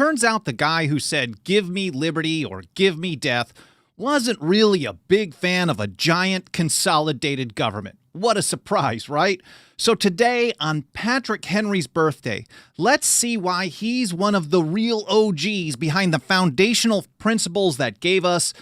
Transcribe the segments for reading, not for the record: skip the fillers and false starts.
Turns out the guy who said, "Give me liberty or give me death," wasn't really a big fan of a giant consolidated government. What a surprise, right? So today, on Patrick Henry's birthday, let's see why he's one of the real OGs behind the foundational principles that gave us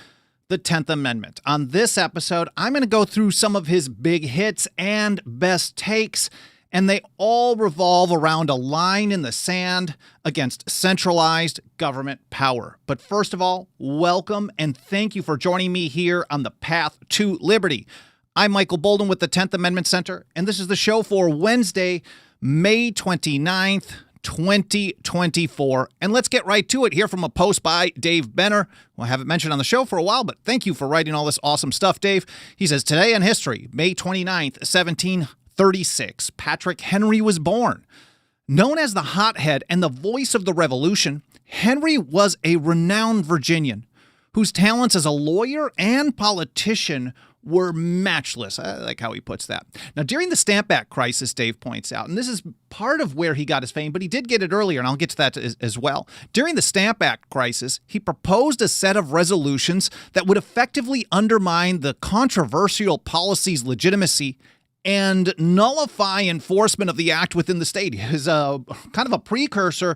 the 10th Amendment. On this episode, I'm going to go through some of his big hits and best takes, and they all revolve around a line in the sand against centralized government power. But first of all, welcome and thank you for joining me here on the Path to Liberty. I'm Michael Bolden with the 10th Amendment Center, and this is the show for Wednesday, May 29th, 2024. And let's get right to it here from a post by Dave Benner, who I haven't mentioned on the show for a while, but thank you for writing all this awesome stuff, Dave. He says, today in history, May 29th, 1736, Patrick Henry was born. Known as the hothead and the voice of the Revolution, Henry was a renowned Virginian whose talents as a lawyer and politician were matchless. I like how he puts that. Now, during the Stamp Act crisis, Dave points out, and this is part of where he got his fame, but he did get it earlier, and I'll get to that as well. During the Stamp Act crisis, he proposed a set of resolutions that would effectively undermine the controversial policy's legitimacy and nullify enforcement of the act within the state. It is kind of a precursor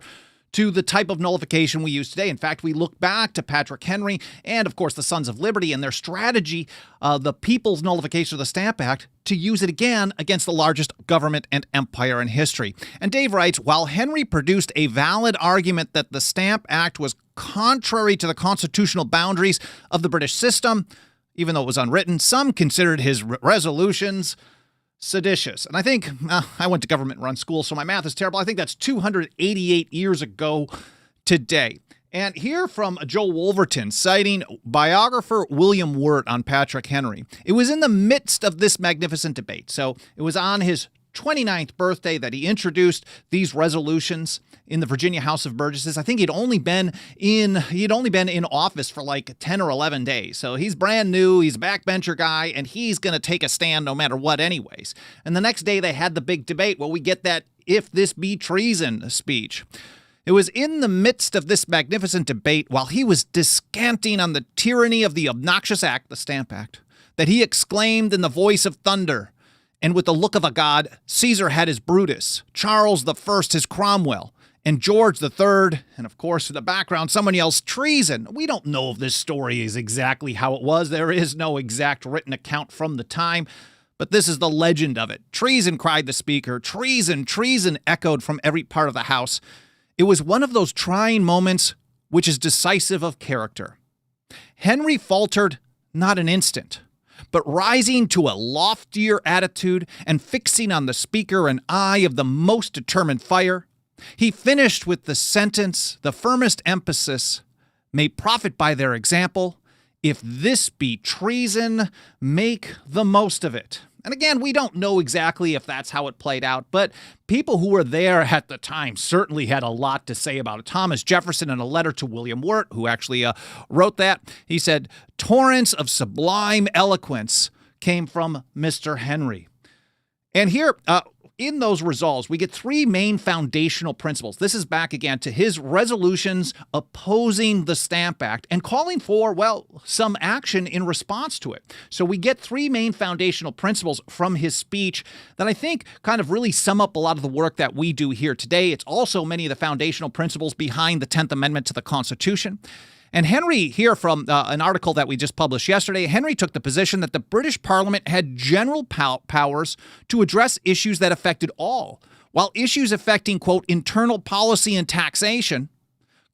to the type of nullification we use today. In fact, we look back to Patrick Henry and, of course, the Sons of Liberty and their strategy, the People's Nullification of the Stamp Act, to use it again against the largest government and empire in history. And Dave writes, while Henry produced a valid argument that the Stamp Act was contrary to the constitutional boundaries of the British system, even though it was unwritten, some considered his resolutions seditious. And I think, I went to government-run school, so my math is terrible. I think that's 288 years ago today. And here from Joe Wolverton, citing biographer William Wirt on Patrick Henry. It was in the midst of this magnificent debate. So it was on his 29th birthday that he introduced these resolutions in the Virginia House of Burgesses. I think he'd only been in office for like 10 or 11 days. So he's brand new, he's a backbencher guy, and he's going to take a stand no matter what anyways. And the next day they had the big debate. Well, we get that "if this be treason" speech. It was in the midst of this magnificent debate, while he was descanting on the tyranny of the obnoxious act, the Stamp Act, that he exclaimed in the voice of thunder, and with the look of a god, "Caesar had his Brutus, Charles I his Cromwell, and George III," and of course in the background someone yells, "Treason." We don't know if this story is exactly how it was. There is no exact written account from the time, but this is the legend of it. "Treason," cried the speaker. "Treason, treason," echoed from every part of the house. It was one of those trying moments which is decisive of character. Henry faltered not an instant, but rising to a loftier attitude and fixing on the speaker an eye of the most determined fire, he finished with the sentence, the firmest emphasis, "May profit by their example. If this be treason, make the most of it." And again, we don't know exactly if that's how it played out, but people who were there at the time certainly had a lot to say about it. Thomas Jefferson, in a letter to William Wirt, who actually wrote that, he said, "Torrents of sublime eloquence came from Mr. Henry." And here, in those resolves, we get three main foundational principles. This is back again to his resolutions opposing the Stamp Act and calling for, well, some action in response to it. So we get three main foundational principles from his speech that I think kind of really sum up a lot of the work that we do here today. It's also many of the foundational principles behind the 10th Amendment to the Constitution. And Henry, here from an article that we just published yesterday, Henry took the position that the British Parliament had general powers to address issues that affected all, while issues affecting, quote, internal policy and taxation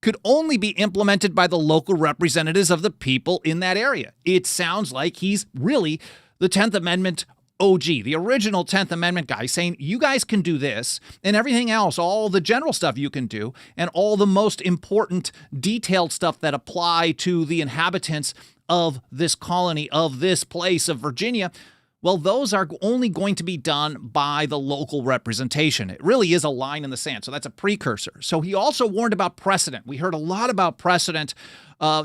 could only be implemented by the local representatives of the people in that area. It sounds like he's really the 10th Amendment OG, the original 10th Amendment guy, saying you guys can do this and everything else, all the general stuff you can do, and all the most important detailed stuff that apply to the inhabitants of this colony, of this place of Virginia, well, those are only going to be done by the local representation. It really is a line in the sand. So that's a precursor. So he also warned about precedent. We heard a lot about precedent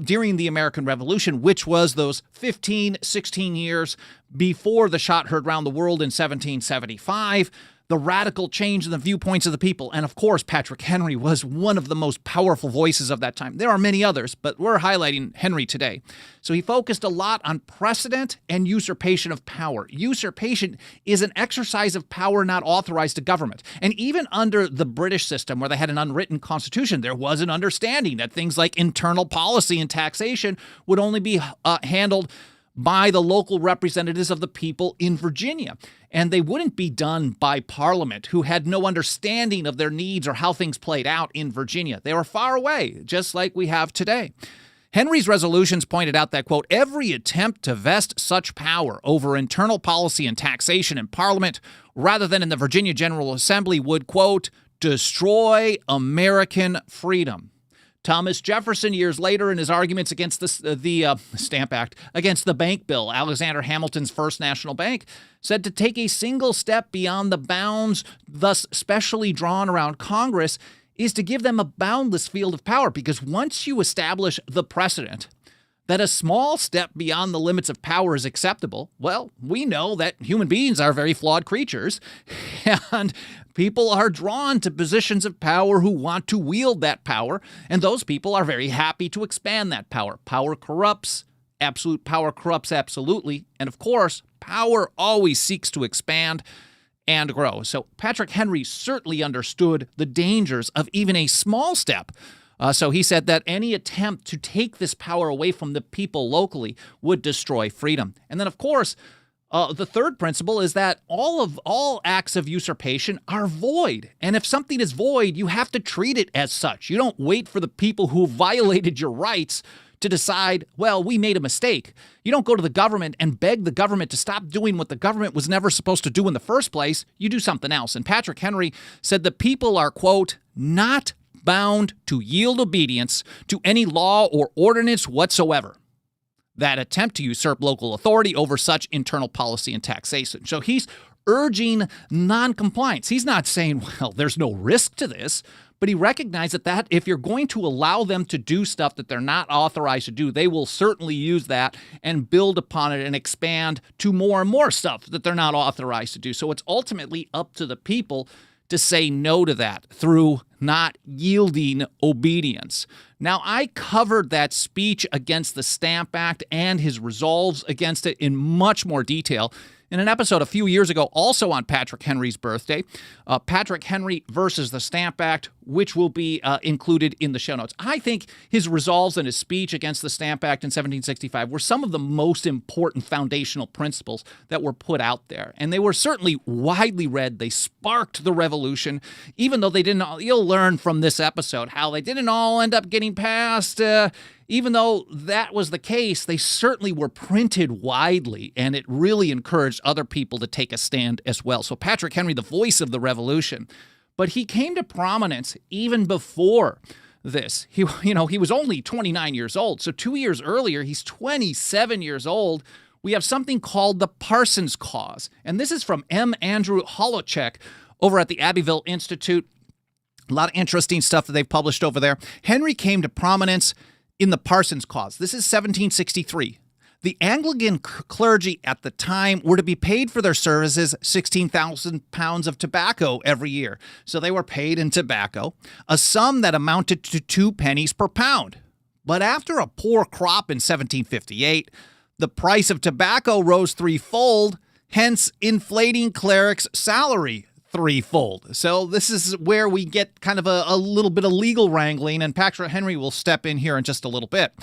during the American Revolution, which was those 15, 16 years before the shot heard round the world in 1775. the radical change in the viewpoints of the people. And of course, Patrick Henry was one of the most powerful voices of that time. There are many others, but we're highlighting Henry today. So he focused a lot on precedent and usurpation of power. Usurpation is an exercise of power not authorized to government. And even under the British system, where they had an unwritten constitution, there was an understanding that things like internal policy and taxation would only be handled by the local representatives of the people in Virginia. And they wouldn't be done by Parliament, who had no understanding of their needs or how things played out in Virginia. They were far away, just like we have today. Henry's resolutions pointed out that, quote, every attempt to vest such power over internal policy and taxation in Parliament rather than in the Virginia General Assembly would, quote, destroy American freedom. Thomas Jefferson, years later, in his arguments against the Stamp Act, against the bank bill, Alexander Hamilton's First National Bank, said to take a single step beyond the bounds thus specially drawn around Congress is to give them a boundless field of power, because once you establish the precedent that a small step beyond the limits of power is acceptable, well, we know that human beings are very flawed creatures, and people are drawn to positions of power who want to wield that power, and those people are very happy to expand that power. Power corrupts. Absolute power corrupts absolutely. And of course, power always seeks to expand and grow. So Patrick Henry certainly understood the dangers of even a small step. So he said that any attempt to take this power away from the people locally would destroy freedom. And then, of course, the third principle is that all acts of usurpation are void. And if something is void, you have to treat it as such. You don't wait for the people who violated your rights to decide, well, we made a mistake. You don't go to the government and beg the government to stop doing what the government was never supposed to do in the first place. You do something else. And Patrick Henry said the people are, quote, not bound to yield obedience to any law or ordinance whatsoever that attempt to usurp local authority over such internal policy and taxation. So he's urging noncompliance. He's not saying, well, there's no risk to this, but he recognized that if you're going to allow them to do stuff that they're not authorized to do, they will certainly use that and build upon it and expand to more and more stuff that they're not authorized to do. So it's ultimately up to the people to say no to that through not yielding obedience. Now, I covered that speech against the Stamp Act and his resolves against it in much more detail in an episode a few years ago, also on Patrick Henry's birthday, Patrick Henry versus the Stamp Act, which will be included in the show notes. I think his resolves and his speech against the Stamp Act in 1765 were some of the most important foundational principles that were put out there. And they were certainly widely read. They sparked the revolution, even though they didn't all, you'll learn from this episode how they didn't all end up getting passed. Even though that was the case, they certainly were printed widely, and it really encouraged other people to take a stand as well. So Patrick Henry, the voice of the revolution, but he came to prominence even before this. He was only 29 years old. So 2 years earlier, he's 27 years old. We have something called the Parson's Cause. And this is from M. Andrew Holochek over at the Abbeville Institute. A lot of interesting stuff that they've published over there. Henry came to prominence in the Parson's Cause. This is 1763. The Anglican clergy at the time were to be paid for their services 16,000 pounds of tobacco every year. So they were paid in tobacco, a sum that amounted to 2 pennies per pound. But after a poor crop in 1758, the price of tobacco rose threefold, hence inflating clerics' salary threefold. So this is where we get kind of a little bit of legal wrangling, and Patrick Henry will step in here in just a little bit.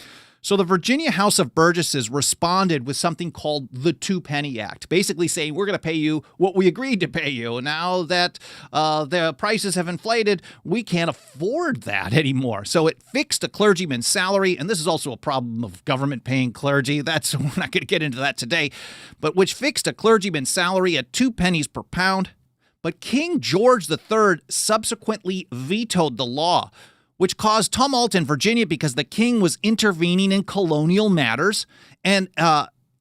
So the Virginia House of Burgesses responded with something called the Two-Penny Act, basically saying we're going to pay you what we agreed to pay you. Now that the prices have inflated, we can't afford that anymore. So it fixed a clergyman's salary, and this is also a problem of government paying clergy. We're not going to get into that today, but which fixed a clergyman's salary at 2 pennies per pound. But King George III subsequently vetoed the law, which caused tumult in Virginia because the king was intervening in colonial matters and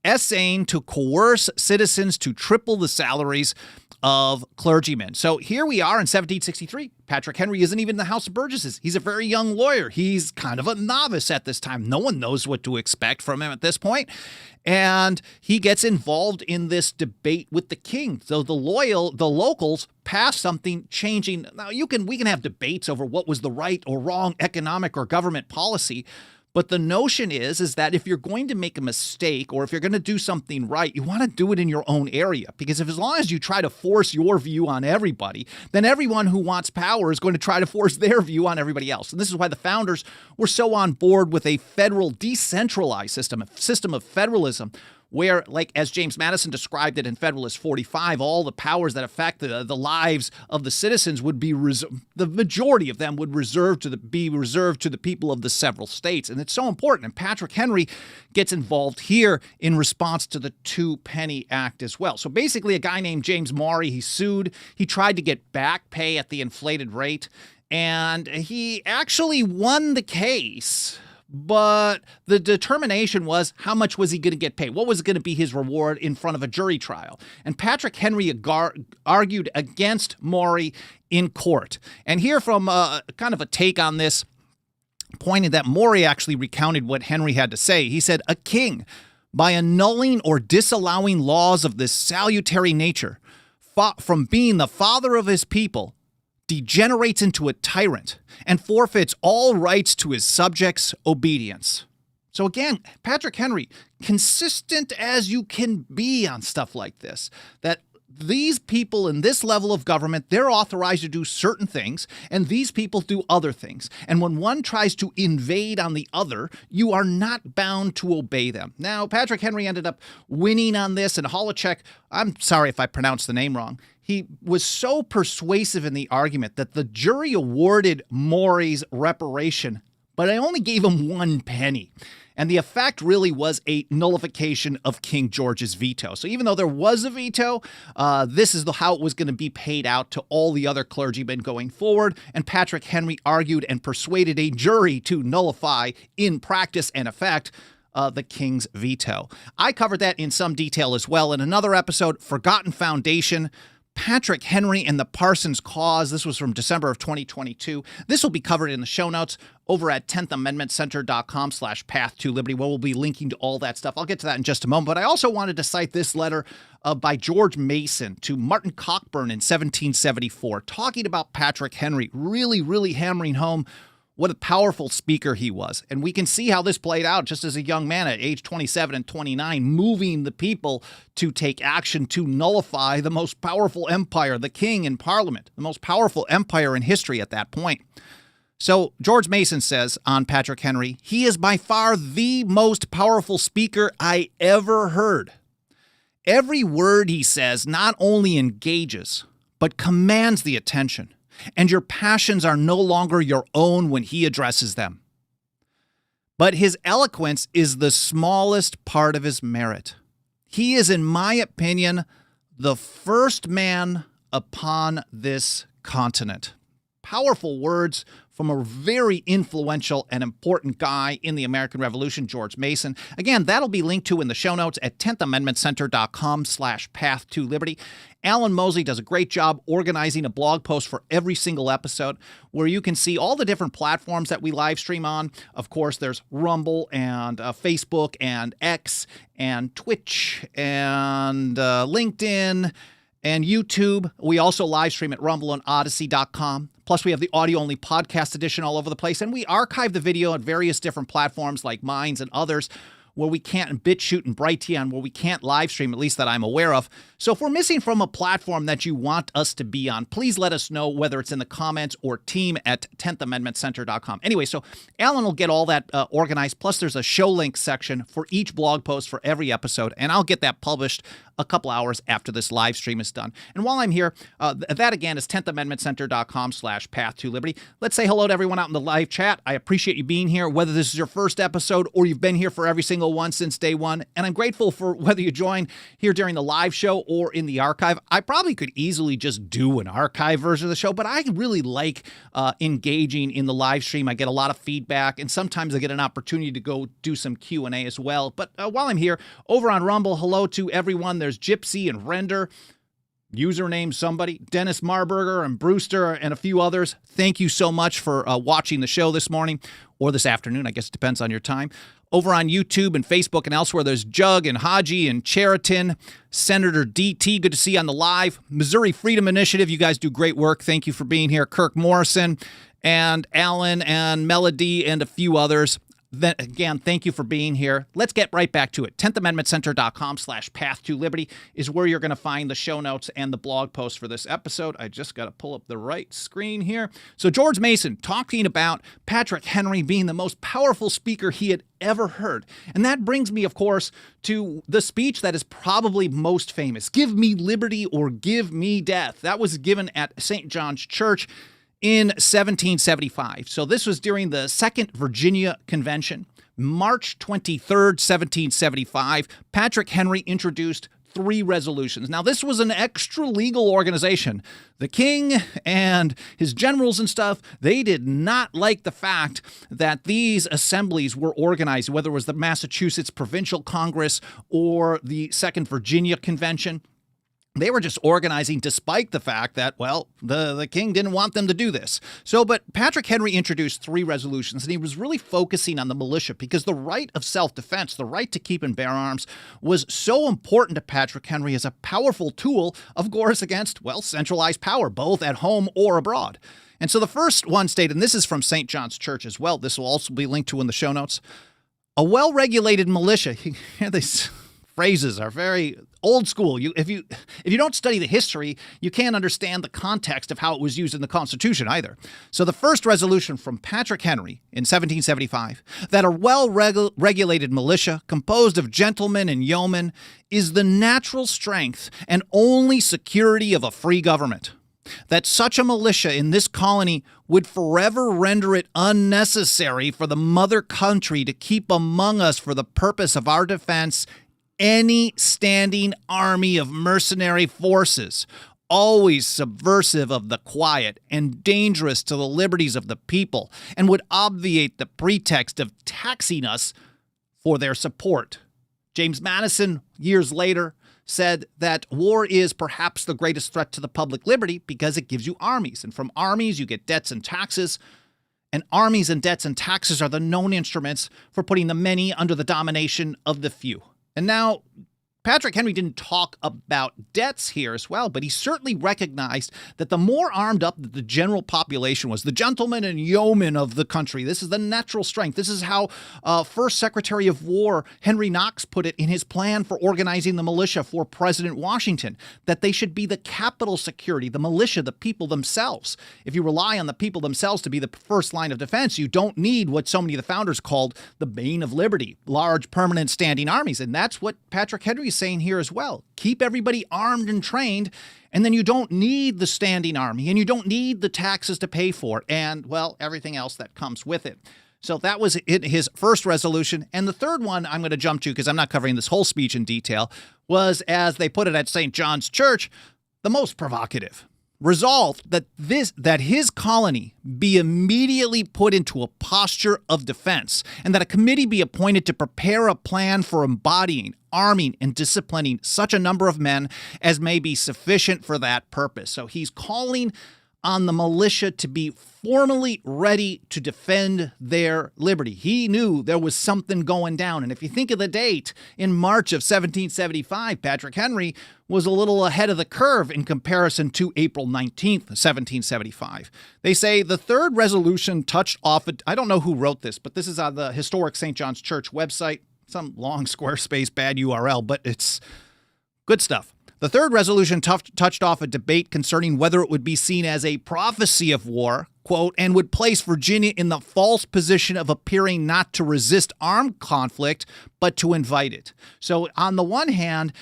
essaying to coerce citizens to triple the salaries of clergymen. So here we are in 1763. Patrick Henry isn't even in the House of Burgesses. He's a very young lawyer. He's kind of a novice at this time. No one knows what to expect from him at this point. And he gets involved in this debate with the king. So the locals pass something changing. Now, we can have debates over what was the right or wrong economic or government policy. But the notion is that if you're going to make a mistake or if you're going to do something right, you want to do it in your own area. Because as long as you try to force your view on everybody, then everyone who wants power is going to try to force their view on everybody else. And this is why the founders were so on board with a federal decentralized system, a system of federalism, where, like as James Madison described it in Federalist 45, all the powers that affect the lives of the citizens would be the majority of them would be reserved to the people of the several states. And it's so important. And Patrick Henry gets involved here in response to the Two-Penny Act as well. So basically, a guy named James Maury, he sued. He tried to get back pay at the inflated rate, and he actually won the case. But the determination was, how much was he going to get paid? What was going to be his reward in front of a jury trial? And Patrick Henry argued against Maury in court. And here from kind of a take on this, pointed that Maury actually recounted what Henry had to say. He said, "A king, by annulling or disallowing laws of this salutary nature, from being the father of his people, degenerates into a tyrant and forfeits all rights to his subjects' obedience." So again, Patrick Henry, consistent as you can be on stuff like this, that these people in this level of government, they're authorized to do certain things, and these people do other things. And when one tries to invade on the other, you are not bound to obey them. Now, Patrick Henry ended up winning on this, and Holacek, I'm sorry if I pronounced the name wrong, he was so persuasive in the argument that the jury awarded Maury's reparation, but I only gave him 1 penny. And the effect really was a nullification of King George's veto. So even though there was a veto, this is how it was going to be paid out to all the other clergymen going forward. And Patrick Henry argued and persuaded a jury to nullify in practice and effect the king's veto. I covered that in some detail as well in another episode, Forgotten Foundation, Patrick Henry and the Parson's Cause. This was from December of 2022. This will be covered in the show notes over at 10thamendmentcenter.com/path-to-liberty, where we'll be linking to all that stuff. I'll get to that in just a moment. But I also wanted to cite this letter by George Mason to Martin Cockburn in 1774, talking about Patrick Henry, really hammering home what a powerful speaker he was. And we can see how this played out just as a young man at age 27 and 29, moving the people to take action to nullify the most powerful empire, the king in Parliament, the most powerful empire in history at that point. So George Mason says on Patrick Henry, "He is by far the most powerful speaker I ever heard. Every word he says not only engages, but commands the attention. And your passions are no longer your own when he addresses them. But his eloquence is the smallest part of his merit. He is, in my opinion, the first man upon this continent." Powerful words from a very influential and important guy in the American Revolution, George Mason. Again, that'll be linked to in the show notes at 10thamendmentcenter.com/path-to-liberty. Alan Mosley does a great job organizing a blog post for every single episode where you can see all the different platforms that we live stream on. Of course, there's Rumble and Facebook and X and Twitch and LinkedIn and YouTube. We also live stream at Rumble and Odyssey.com. Plus, we have the audio-only podcast edition all over the place. And we archive the video on various different platforms like Minds and others where we can't, BitChute and Brighteon, where we can't live stream, at least that I'm aware of. So if we're missing from a platform that you want us to be on, please let us know, whether it's in the comments or team at 10thamendmentcenter.com. Anyway, so Alan will get all that organized. Plus, there's a show link section for each blog post for every episode, and I'll get that published a couple hours after this live stream is done. And while I'm here, that again is 10thamendmentcenter.com/path-to-liberty. Let's say hello to everyone out in the live chat. I appreciate you being here, whether this is your first episode or you've been here for every single one since day one. And I'm grateful for whether you join here during the live show or in the archive. I probably could easily just do an archive version of the show, but I really like engaging in the live stream. I get a lot of feedback, and sometimes I get an opportunity to go do some Q&A as well. But while I'm here, over on Rumble, hello to everyone. There's Gypsy and Render. username somebody, Dennis Marburger and Brewster and a few others. Thank you so much for watching the show this morning or this afternoon. I guess it depends on your time. Over on YouTube and Facebook and elsewhere, there's Jug and Haji and Cheriton, Senator DT, good to see you on the live. Missouri Freedom Initiative, you guys do great work. Thank you for being here. Kirk Morrison and Alan and Melody and a few others. Then again, thank you for being here. Let's get right back to it. 10thamendmentcenter.com/path-to-liberty is where you're going to find the show notes and the blog post for this episode. I just got to pull up the right screen here. So George Mason talking about Patrick Henry being the most powerful speaker he had ever heard. And that brings me, of course, to the speech that is probably most famous. Give me liberty or give me death. That was given at St. John's Church in 1775. So this was during the Second Virginia Convention. March 23rd, 1775, Patrick Henry introduced 3 resolutions. Now, this was an extra-legal organization. The king and his generals and stuff, they did not like the fact that these assemblies were organized, whether it was the Massachusetts Provincial Congress or the Second Virginia Convention. They were just organizing despite the fact that, well, the king didn't want them to do this. But Patrick Henry introduced 3 resolutions, and he was really focusing on the militia because the right of self-defense, the right to keep and bear arms, was so important to Patrick Henry as a powerful tool, of course, against, well, centralized power, both at home or abroad. And so the first one stated, and this is from St. John's Church as well, this will also be linked to in the show notes, a well-regulated militia, these phrases are very old school. If you don't study the history, you can't understand the context of how it was used in the Constitution either. So the first resolution from Patrick Henry in 1775, that a well-regulated militia composed of gentlemen and yeomen is the natural strength and only security of a free government. That such a militia in this colony would forever render it unnecessary for the mother country to keep among us for the purpose of our defense any standing army of mercenary forces, always subversive of the quiet and dangerous to the liberties of the people, and would obviate the pretext of taxing us for their support. James Madison, years later, said that war is perhaps the greatest threat to the public liberty because it gives you armies, and from armies you get debts and taxes, and armies and debts and taxes are the known instruments for putting the many under the domination of the few. And now, Patrick Henry didn't talk about debts here as well, but he certainly recognized that the more armed up that the general population was, the gentlemen and yeomen of the country, this is the natural strength. This is how First Secretary of War Henry Knox put it in his plan for organizing the militia for President Washington, that they should be the capital security, the militia, the people themselves. If you rely on the people themselves to be the first line of defense, you don't need what so many of the founders called the bane of liberty, large, permanent, standing armies. And that's what Patrick Henry saying here as well. Keep everybody armed and trained, and then you don't need the standing army, and you don't need the taxes to pay for it, and, well, everything else that comes with it. So that was his first resolution. And the third one I'm going to jump to, because I'm not covering this whole speech in detail, was, as they put it at St. John's Church, the most provocative. Resolved that his colony be immediately put into a posture of defense, and that a committee be appointed to prepare a plan for embodying, arming, and disciplining such a number of men as may be sufficient for that purpose. So he's calling on the militia to be formally ready to defend their liberty. He knew there was something going down. And if you think of the date, in March of 1775, Patrick Henry was a little ahead of the curve in comparison to April 19th, 1775. They say the third resolution touched off, I don't know who wrote this, but this is on the historic St. John's Church website, some long Squarespace bad URL, but it's good stuff. The third resolution touched off a debate concerning whether it would be seen as a prophecy of war, quote, and would place Virginia in the false position of appearing not to resist armed conflict, but to invite it. So on the one hand,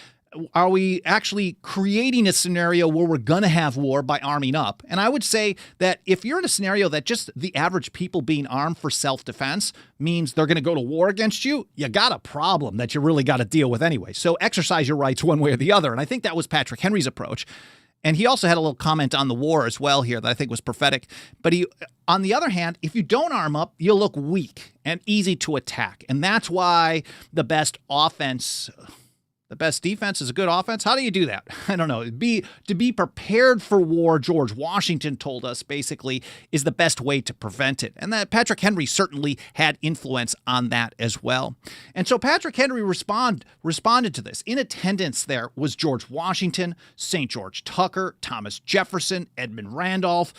are we actually creating a scenario where we're going to have war by arming up? And I would say that if you're in a scenario that just the average people being armed for self-defense means they're going to go to war against you, you got a problem that you really got to deal with anyway. So exercise your rights one way or the other. And I think that was Patrick Henry's approach. And he also had a little comment on the war as well here that I think was prophetic. But on the other hand, if you don't arm up, you'll look weak and easy to attack. And that's why the best offense The best defense is a good offense. How do you do that? I don't know. To be prepared for war, George Washington told us, basically, is the best way to prevent it. And that Patrick Henry certainly had influence on that as well. And so Patrick Henry responded to this. In attendance there was George Washington, St. George Tucker, Thomas Jefferson, Edmund Randolph,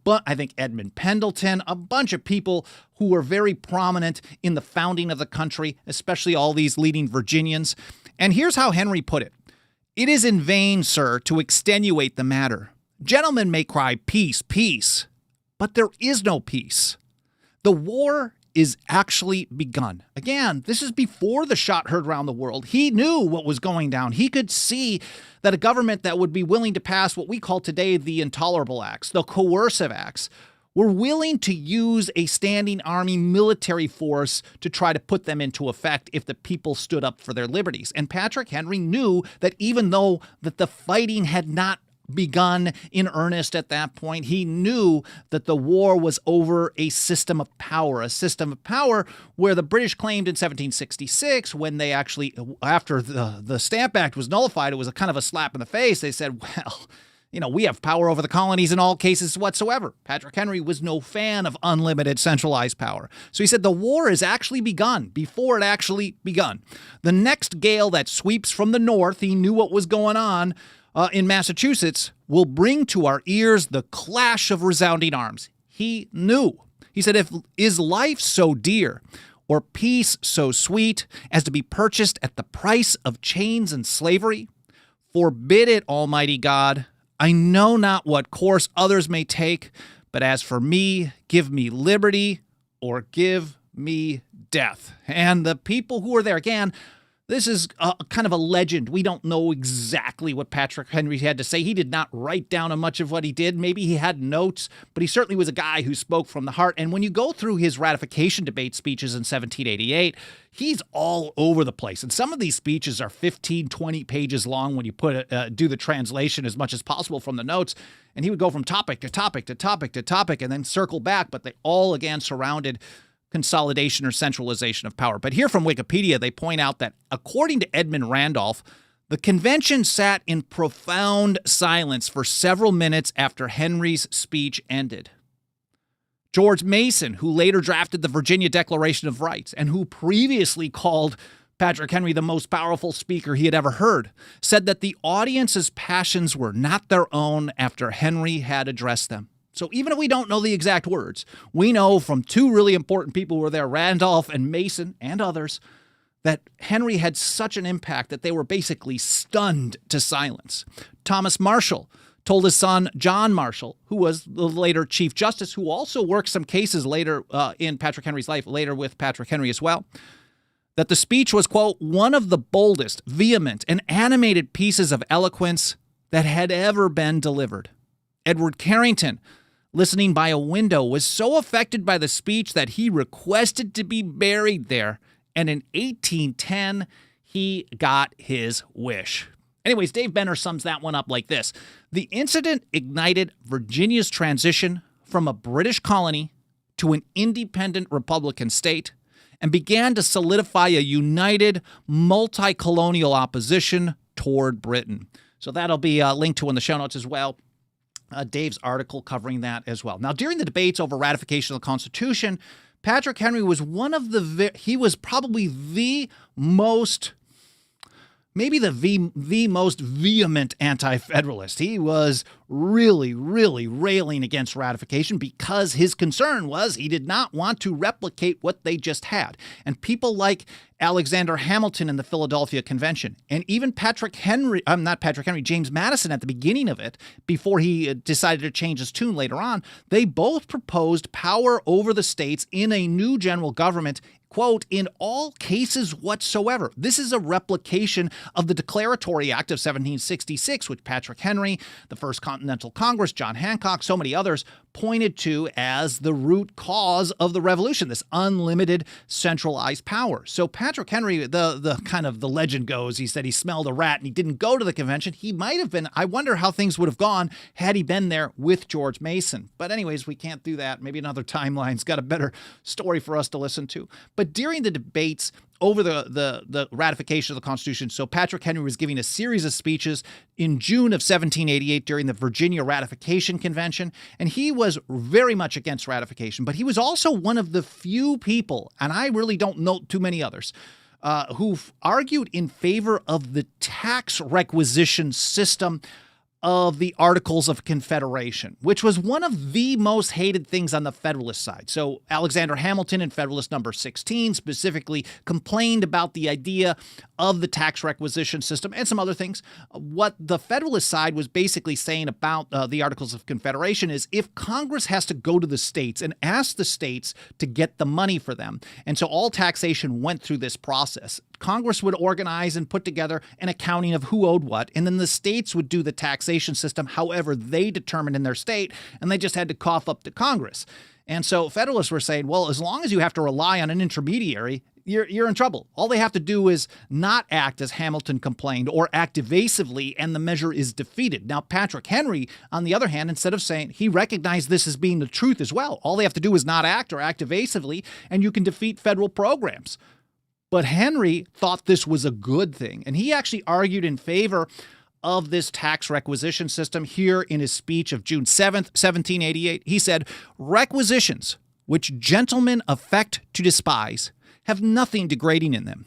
I think Edmund Pendleton, a bunch of people who were very prominent in the founding of the country, especially all these leading Virginians. And here's how Henry put it. It is in vain, sir, to extenuate the matter. Gentlemen may cry peace, peace, but there is no peace. The war is actually begun. Again, this is before the shot heard around the world. He knew what was going down. He could see that a government that would be willing to pass what we call today the intolerable acts, the coercive acts, were willing to use a standing army military force to try to put them into effect if the people stood up for their liberties. And Patrick Henry knew that even though that the fighting had not begun in earnest at that point, he knew that the war was over a system of power where the British claimed in 1766, when they actually, after the Stamp Act was nullified, it was a kind of a slap in the face. They said, well, we have power over the colonies in all cases whatsoever. Patrick Henry was no fan of unlimited centralized power. So he said the war has actually begun before it actually begun. The next gale that sweeps from the north, he knew what was going on, in Massachusetts, will bring to our ears the clash of resounding arms. He knew. He said, is life so dear or peace so sweet as to be purchased at the price of chains and slavery? Forbid it, Almighty God. I know not what course others may take, but as for me, give me liberty or give me death. And the people who were there, again, this is kind of a legend. We don't know exactly what Patrick Henry had to say. He did not write down much of what he did. Maybe he had notes, but he certainly was a guy who spoke from the heart. And when you go through his ratification debate speeches in 1788, he's all over the place. And some of these speeches are 15, 20 pages long when you do the translation as much as possible from the notes. And he would go from topic to topic to topic to topic and then circle back, but they all, again, surrounded consolidation or centralization of power. But here from Wikipedia, they point out that according to Edmund Randolph, the convention sat in profound silence for several minutes after Henry's speech ended. George Mason, who later drafted the Virginia Declaration of Rights and who previously called Patrick Henry the most powerful speaker he had ever heard, said that the audience's passions were not their own after Henry had addressed them. So even if we don't know the exact words, we know from two really important people who were there, Randolph and Mason and others, that Henry had such an impact that they were basically stunned to silence. Thomas Marshall told his son, John Marshall, who was the later Chief Justice, who also worked some cases later in Patrick Henry's life, later with Patrick Henry as well, that the speech was, quote, one of the boldest, vehement, and animated pieces of eloquence that had ever been delivered. Edward Carrington, listening by a window, was so affected by the speech that he requested to be buried there, and in 1810, he got his wish. Anyways, Dave Benner sums that one up like this. The incident ignited Virginia's transition from a British colony to an independent Republican state and began to solidify a united multi-colonial opposition toward Britain. So that'll be linked to in the show notes as well. Dave's article covering that as well. Now, during the debates over ratification of the Constitution, Patrick Henry was he was probably the most, maybe the most vehement anti-federalist. He was really, really railing against ratification because his concern was he did not want to replicate what they just had. And people like Alexander Hamilton in the Philadelphia Convention, and even James Madison at the beginning of it, before he decided to change his tune later on, they both proposed power over the states in a new general government, quote, in all cases whatsoever. This is a replication of the Declaratory Act of 1766, which Patrick Henry, the First Continental Congress, John Hancock, so many others pointed to as the root cause of the revolution, this unlimited centralized power. So Patrick Henry, the kind of the legend goes, he said he smelled a rat and he didn't go to the convention. He might have been. I wonder how things would have gone had he been there with George Mason. But anyways, we can't do that. Maybe another timeline's got a better story for us to listen to. But during the debates over the ratification of the Constitution. So Patrick Henry was giving a series of speeches in June of 1788 during the Virginia Ratification Convention, and he was very much against ratification. But he was also one of the few people, and I really don't know too many others, who've argued in favor of the tax requisition system of the Articles of Confederation, which was one of the most hated things on the Federalist side. So Alexander Hamilton in Federalist number 16 specifically complained about the idea of the tax requisition system and some other things. What the Federalist side was basically saying about the Articles of Confederation is if Congress has to go to the states and ask the states to get the money for them, and so all taxation went through this process, Congress would organize and put together an accounting of who owed what, and then the states would do the taxation system however they determined in their state, and they just had to cough up to Congress. And so Federalists were saying, well, as long as you have to rely on an intermediary, you're in trouble. All they have to do is not act as Hamilton complained or act evasively, and the measure is defeated. Now, Patrick Henry, on the other hand, instead of saying, he recognized this as being the truth as well. All they have to do is not act or act evasively, and you can defeat federal programs. But Henry thought this was a good thing, and he actually argued in favor of this tax requisition system here in his speech of June 7th, 1788. He said, "Requisitions, which gentlemen affect to despise, have nothing degrading in them.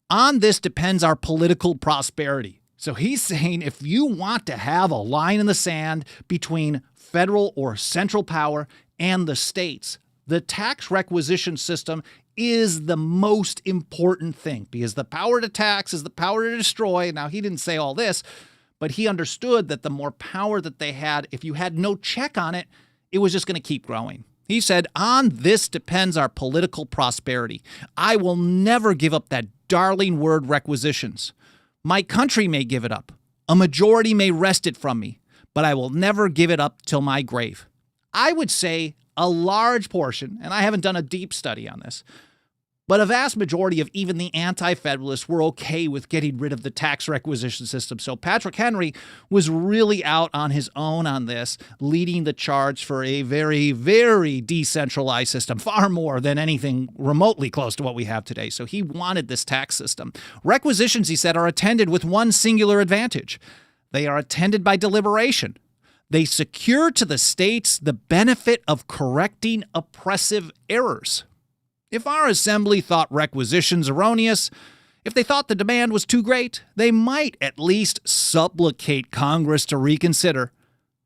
On this depends our political prosperity." So he's saying if you want to have a line in the sand between federal or central power and the states, the tax requisition system is the most important thing, because the power to tax is the power to destroy. Now, he didn't say all this, but he understood that the more power that they had, if you had no check on it, it was just going to keep growing. He said, "On this depends our political prosperity. I will never give up that darling word requisitions. My country may give it up. A majority may wrest it from me, but I will never give it up till my grave." I would say a large portion, and I haven't done a deep study on this, but a vast majority of even the anti-federalists were okay with getting rid of the tax requisition system. So Patrick Henry was really out on his own on this, leading the charge for a very, very decentralized system, far more than anything remotely close to what we have today. So he wanted this tax system. Requisitions, he said, are attended with one singular advantage. They are attended by deliberation. They secure to the states the benefit of correcting oppressive errors. If our assembly thought requisitions erroneous, if they thought the demand was too great, they might at least supplicate Congress to reconsider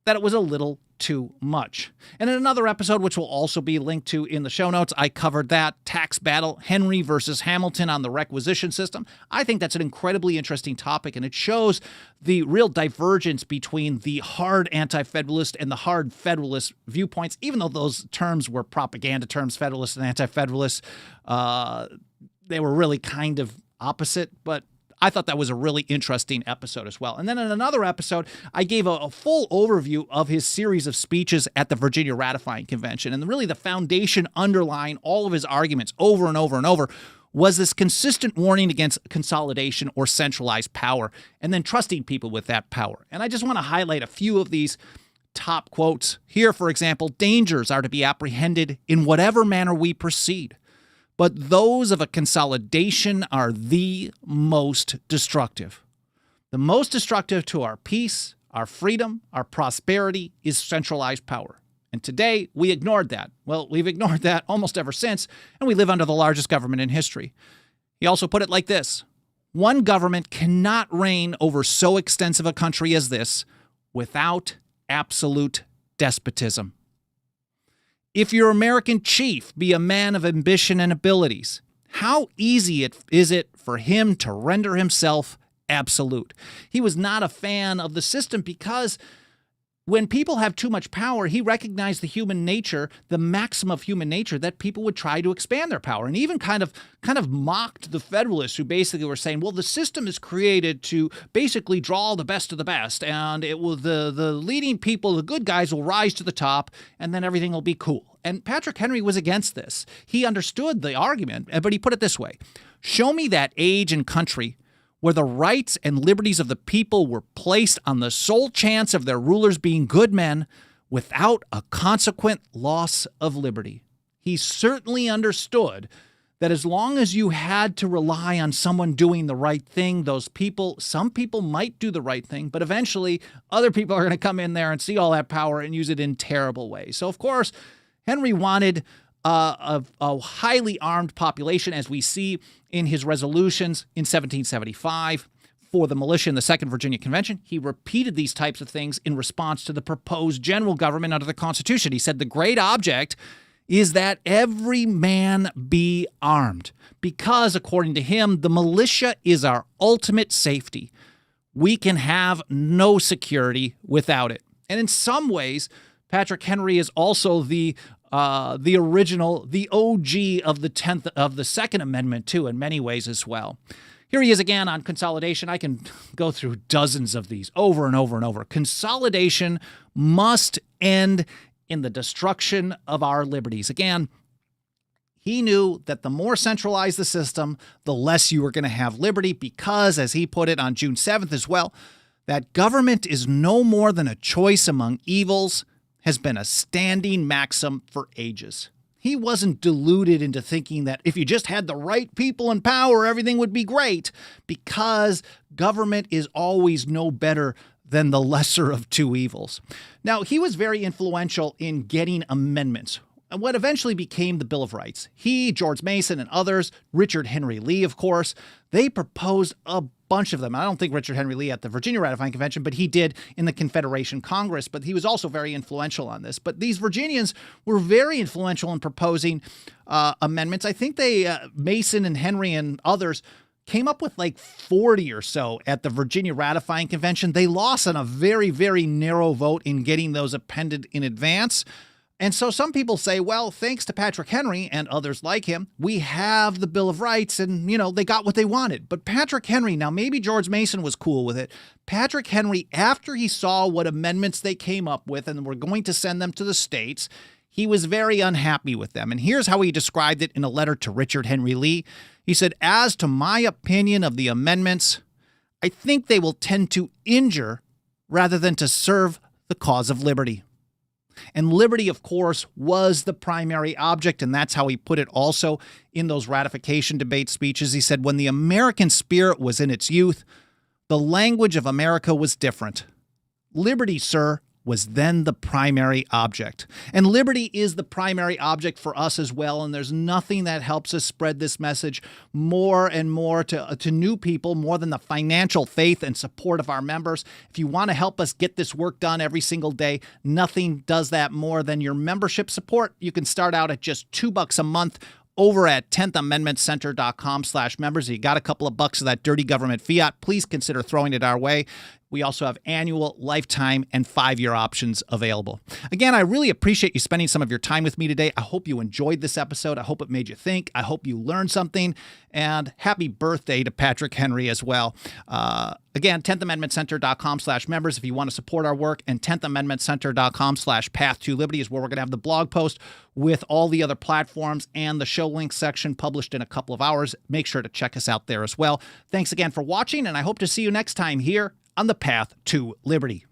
that it was a little too much. And in another episode, which will also be linked to in the show notes, I covered that tax battle, Henry versus Hamilton on the requisition system. I think that's an incredibly interesting topic, and it shows the real divergence between the hard anti-federalist and the hard federalist viewpoints, even though those terms were propaganda terms, federalist and anti-federalist. They were really kind of opposite, but I thought that was a really interesting episode as well. And then in another episode, I gave a full overview of his series of speeches at the Virginia Ratifying Convention. And really the foundation underlying all of his arguments over and over and over was this consistent warning against consolidation or centralized power, and then trusting people with that power. And I just want to highlight a few of these top quotes. Here, for example, "Dangers are to be apprehended in whatever manner we proceed, but those of a consolidation are the most destructive. The most destructive to our peace, our freedom, our prosperity is centralized power. And today, we ignored that. Well, we've ignored that almost ever since, and we live under the largest government in history." He also put it like this: "One government cannot reign over so extensive a country as this without absolute despotism. If your American chief be a man of ambition and abilities, how easy is it for him to render himself absolute?" He was not a fan of the system because when people have too much power, he recognized the human nature, the maxim of human nature, that people would try to expand their power, and even kind of mocked the Federalists, who basically were saying, well, the system is created to basically draw the best of the best, and it will the leading people, the good guys, will rise to the top, and then everything will be cool. And Patrick Henry was against this. He understood the argument, but he put it this way: "Show me that age and country where the rights and liberties of the people were placed on the sole chance of their rulers being good men without a consequent loss of liberty." He certainly understood that as long as you had to rely on someone doing the right thing, some people might do the right thing, but eventually other people are going to come in there and see all that power and use it in terrible ways. So, of course, Henry wanted a highly armed population, as we see in his resolutions in 1775 for the militia in the Second Virginia Convention. He repeated these types of things in response to the proposed general government under the Constitution. He said the great object is that every man be armed, because, according to him, the militia is our ultimate safety. We can have no security without it. And in some ways, Patrick Henry is also the original, the OG of the Second Amendment, too, in many ways as well. Here he is again on consolidation. I can go through dozens of these over and over and over. Consolidation must end in the destruction of our liberties. Again, he knew that the more centralized the system, the less you were going to have liberty, because, as he put it on June 7th as well, that government is no more than a choice among evils has been a standing maxim for ages. He wasn't deluded into thinking that if you just had the right people in power, everything would be great, because government is always no better than the lesser of two evils. Now, he was very influential in getting amendments, what eventually became the Bill of Rights. He, George Mason, and others, Richard Henry Lee, of course, they proposed a bunch of them. I don't think Richard Henry Lee at the Virginia Ratifying Convention, but he did in the Confederation Congress. But he was also very influential on this. But these Virginians were very influential in proposing amendments. I think Mason and Henry and others came up with like 40 or so at the Virginia Ratifying Convention. They lost on a very, very narrow vote in getting those appended in advance. And so some people say, well, thanks to Patrick Henry and others like him, we have the Bill of Rights, and, they got what they wanted. But Patrick Henry, now maybe George Mason was cool with it. Patrick Henry, after he saw what amendments they came up with and were going to send them to the states, he was very unhappy with them. And here's how he described it in a letter to Richard Henry Lee. He said, "As to my opinion of the amendments, I think they will tend to injure rather than to serve the cause of liberty." And liberty, of course, was the primary object, and that's how he put it also in those ratification debate speeches. He said, when the American spirit was in its youth, the language of America was different. Liberty, sir, was then the primary object. And liberty is the primary object for us as well, and there's nothing that helps us spread this message more and more to new people, more than the financial faith and support of our members. If you want to help us get this work done every single day, nothing does that more than your membership support. You can start out at just $2 a month over at 10thamendmentcenter.com/members. You got a couple of bucks of that dirty government fiat, please consider throwing it our way. We also have annual, lifetime, and 5-year options available. Again, I really appreciate you spending some of your time with me today. I hope you enjoyed this episode. I hope it made you think. I hope you learned something. And happy birthday to Patrick Henry as well. Again, 10thamendmentcenter.com/members if you want to support our work, and 10thamendmentcenter.com/path-to-liberty is where we're going to have the blog post with all the other platforms and the show links section published in a couple of hours. Make sure to check us out there as well. Thanks again for watching, and I hope to see you next time here on the Path to Liberty.